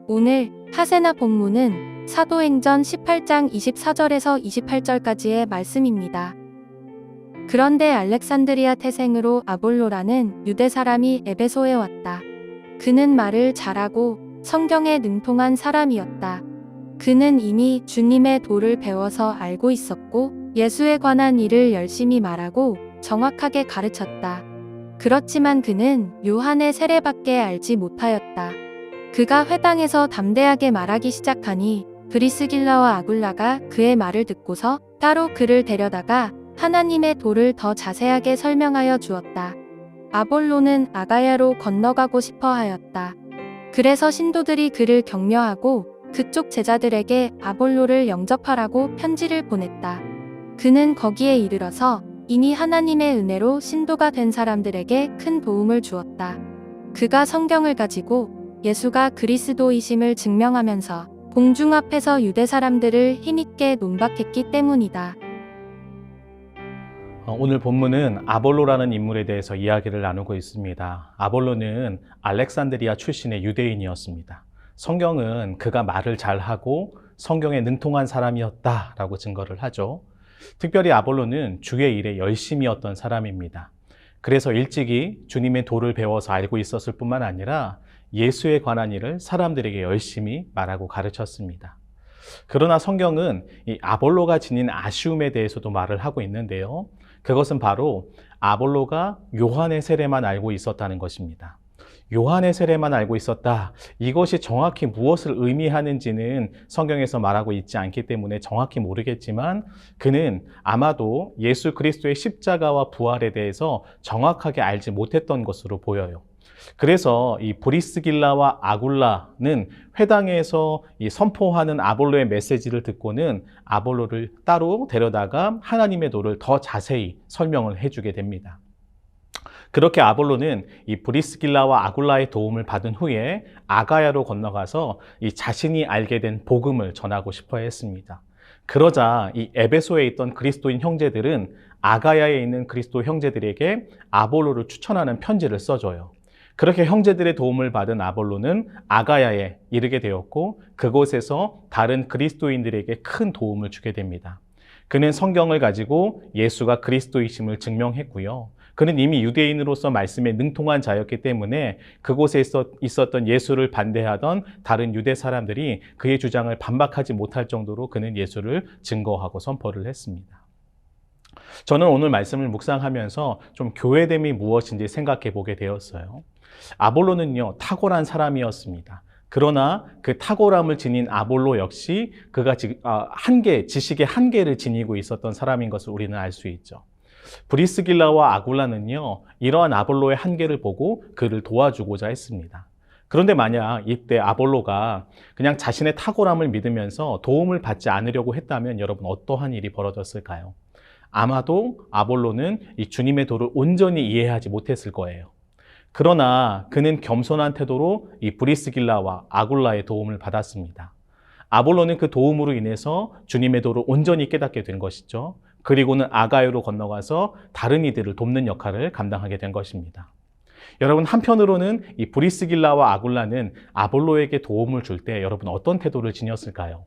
오늘 하세나 본문은 사도행전 18장 24절에서 28절까지의 말씀입니다. 그런데 알렉산드리아 태생으로 아볼로라는 유대 사람이 에베소에 왔다. 그는 말을 잘하고 성경에 능통한 사람이었다. 그는 이미 주님의 도를 배워서 알고 있었고 예수에 관한 일을 열심히 말하고 정확하게 가르쳤다. 그렇지만 그는 요한의 세례밖에 알지 못하였다. 그가 회당에서 담대하게 말하기 시작하니 브리스길라와 아굴라가 그의 말을 듣고서 따로 그를 데려다가 하나님의 도를 더 자세하게 설명하여 주었다. 아볼로는 아가야로 건너가고 싶어 하였다. 그래서 신도들이 그를 격려하고 그쪽 제자들에게 아볼로를 영접하라고 편지를 보냈다. 그는 거기에 이르러서 이미 하나님의 은혜로 신도가 된 사람들에게 큰 도움을 주었다. 그가 성경을 가지고 예수가 그리스도이심을 증명하면서 공중 앞에서 유대 사람들을 힘있게 논박했기 때문이다. 오늘 본문은 아볼로라는 인물에 대해서 이야기를 나누고 있습니다. 아볼로는 알렉산드리아 출신의 유대인이었습니다. 성경은 그가 말을 잘하고 성경에 능통한 사람이었다라고 증거를 하죠. 특별히 아볼로는 주의 일에 열심이었던 사람입니다. 그래서 일찍이 주님의 도를 배워서 알고 있었을 뿐만 아니라 예수에 관한 일을 사람들에게 열심히 말하고 가르쳤습니다. 그러나 성경은 이 아볼로가 지닌 아쉬움에 대해서도 말을 하고 있는데요. 그것은 바로 아볼로가 요한의 세례만 알고 있었다는 것입니다. 요한의 세례만 알고 있었다. 이것이 정확히 무엇을 의미하는지는 성경에서 말하고 있지 않기 때문에 정확히 모르겠지만 그는 아마도 예수 그리스도의 십자가와 부활에 대해서 정확하게 알지 못했던 것으로 보여요. 그래서 이 브리스길라와 아굴라는 회당에서 이 선포하는 아볼로의 메시지를 듣고는 아볼로를 따로 데려다가 하나님의 도를 더 자세히 설명을 해주게 됩니다. 그렇게 아볼로는 이 브리스길라와 아굴라의 도움을 받은 후에 아가야로 건너가서 이 자신이 알게 된 복음을 전하고 싶어 했습니다. 그러자 이 에베소에 있던 그리스도인 형제들은 아가야에 있는 그리스도 형제들에게 아볼로를 추천하는 편지를 써줘요. 그렇게 형제들의 도움을 받은 아볼로는 아가야에 이르게 되었고 그곳에서 다른 그리스도인들에게 큰 도움을 주게 됩니다. 그는 성경을 가지고 예수가 그리스도이심을 증명했고요. 그는 이미 유대인으로서 말씀에 능통한 자였기 때문에 그곳에 있었던 예수를 반대하던 다른 유대 사람들이 그의 주장을 반박하지 못할 정도로 그는 예수를 증거하고 선포를 했습니다. 저는 오늘 말씀을 묵상하면서 좀 교회됨이 무엇인지 생각해 보게 되었어요. 아볼로는요, 탁월한 사람이었습니다. 그러나 그 탁월함을 지닌 아볼로 역시 그가 지식의 한계를 지니고 있었던 사람인 것을 우리는 알 수 있죠. 브리스길라와 아굴라는요, 이러한 아볼로의 한계를 보고 그를 도와주고자 했습니다. 그런데 만약 이때 아볼로가 그냥 자신의 탁월함을 믿으면서 도움을 받지 않으려고 했다면 여러분 어떠한 일이 벌어졌을까요? 아마도 아볼로는 이 주님의 도를 온전히 이해하지 못했을 거예요. 그러나 그는 겸손한 태도로 이 브리스길라와 아굴라의 도움을 받았습니다. 아볼로는 그 도움으로 인해서 주님의 도를 온전히 깨닫게 된 것이죠. 그리고는 아가야로 건너가서 다른 이들을 돕는 역할을 감당하게 된 것입니다. 여러분, 한편으로는 이 브리스길라와 아굴라는 아볼로에게 도움을 줄 때 여러분 어떤 태도를 지녔을까요?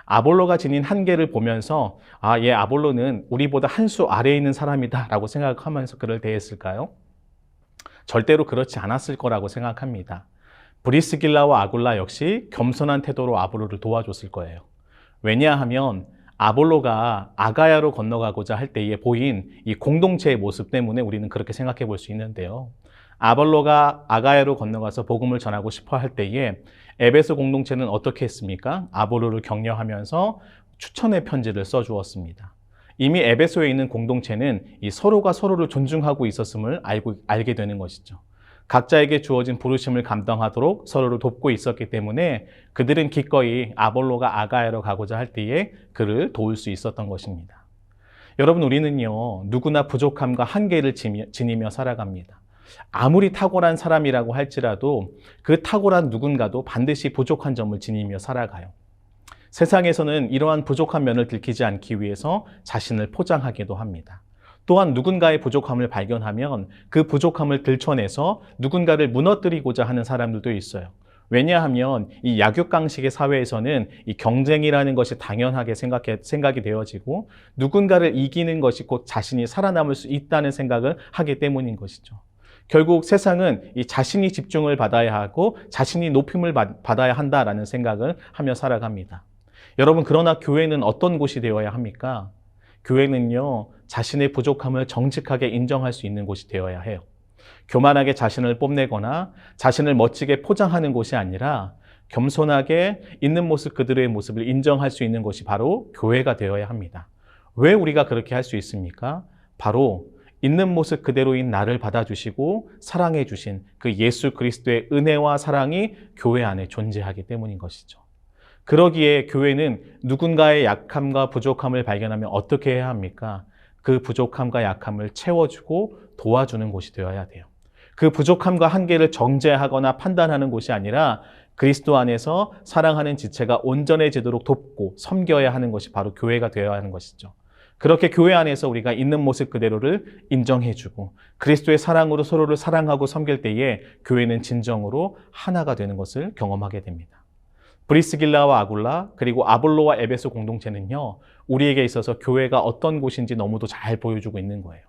아볼로가 지닌 한계를 보면서 아볼로는 우리보다 한 수 아래에 있는 사람이다 라고 생각하면서 그를 대했을까요? 절대로 그렇지 않았을 거라고 생각합니다. 브리스길라와 아굴라 역시 겸손한 태도로 아볼로를 도와줬을 거예요. 왜냐하면 아볼로가 아가야로 건너가고자 할 때에 보인 이 공동체의 모습 때문에 우리는 그렇게 생각해 볼 수 있는데요. 아볼로가 아가야로 건너가서 복음을 전하고 싶어 할 때에 에베소 공동체는 어떻게 했습니까? 아볼로를 격려하면서 추천의 편지를 써주었습니다. 이미 에베소에 있는 공동체는 이 서로가 서로를 존중하고 있었음을 알게 되는 것이죠. 각자에게 주어진 부르심을 감당하도록 서로를 돕고 있었기 때문에 그들은 기꺼이 아볼로가 아가야로 가고자 할 때에 그를 도울 수 있었던 것입니다. 여러분, 우리는요, 누구나 부족함과 한계를 지니며 살아갑니다. 아무리 탁월한 사람이라고 할지라도 그 탁월한 누군가도 반드시 부족한 점을 지니며 살아가요. 세상에서는 이러한 부족한 면을 들키지 않기 위해서 자신을 포장하기도 합니다. 또한 누군가의 부족함을 발견하면 그 부족함을 들춰내서 누군가를 무너뜨리고자 하는 사람들도 있어요. 왜냐하면 이 약육강식의 사회에서는 이 경쟁이라는 것이 당연하게 생각이 되어지고 누군가를 이기는 것이 곧 자신이 살아남을 수 있다는 생각을 하기 때문인 것이죠. 결국 세상은 이 자신이 집중을 받아야 하고 자신이 높임을 받아야 한다라는 생각을 하며 살아갑니다. 여러분, 그러나 교회는 어떤 곳이 되어야 합니까? 교회는요, 자신의 부족함을 정직하게 인정할 수 있는 곳이 되어야 해요. 교만하게 자신을 뽐내거나 자신을 멋지게 포장하는 곳이 아니라 겸손하게 있는 모습 그대로의 모습을 인정할 수 있는 것이 바로 교회가 되어야 합니다. 왜 우리가 그렇게 할 수 있습니까? 바로 있는 모습 그대로인 나를 받아주시고 사랑해 주신 그 예수 그리스도의 은혜와 사랑이 교회 안에 존재하기 때문인 것이죠. 그러기에 교회는 누군가의 약함과 부족함을 발견하면 어떻게 해야 합니까? 그 부족함과 약함을 채워주고 도와주는 곳이 되어야 돼요. 그 부족함과 한계를 정죄하거나 판단하는 곳이 아니라 그리스도 안에서 사랑하는 지체가 온전해지도록 돕고 섬겨야 하는 것이 바로 교회가 되어야 하는 것이죠. 그렇게 교회 안에서 우리가 있는 모습 그대로를 인정해주고 그리스도의 사랑으로 서로를 사랑하고 섬길 때에 교회는 진정으로 하나가 되는 것을 경험하게 됩니다. 브리스길라와 아굴라 그리고 아볼로와 에베소 공동체는요, 우리에게 있어서 교회가 어떤 곳인지 너무도 잘 보여주고 있는 거예요.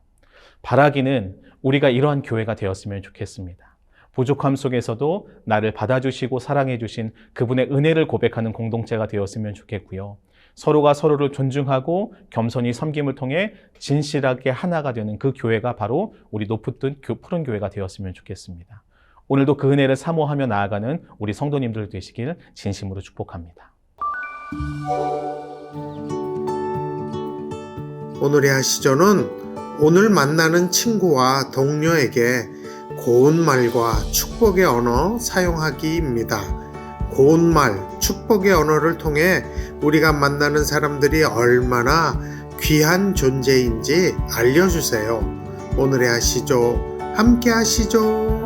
바라기는 우리가 이러한 교회가 되었으면 좋겠습니다. 부족함 속에서도 나를 받아주시고 사랑해 주신 그분의 은혜를 고백하는 공동체가 되었으면 좋겠고요. 서로가 서로를 존중하고 겸손히 섬김을 통해 진실하게 하나가 되는 그 교회가 바로 우리 높은 푸른 교회가 되었으면 좋겠습니다. 오늘도 그 은혜를 사모하며 나아가는 우리 성도님들 되시길 진심으로 축복합니다. 오늘의 하시조는 오늘 만나는 친구와 동료에게 고운 말과 축복의 언어 사용하기입니다. 고운 말, 축복의 언어를 통해 우리가 만나는 사람들이 얼마나 귀한 존재인지 알려주세요. 오늘의 하시조 함께 하시죠.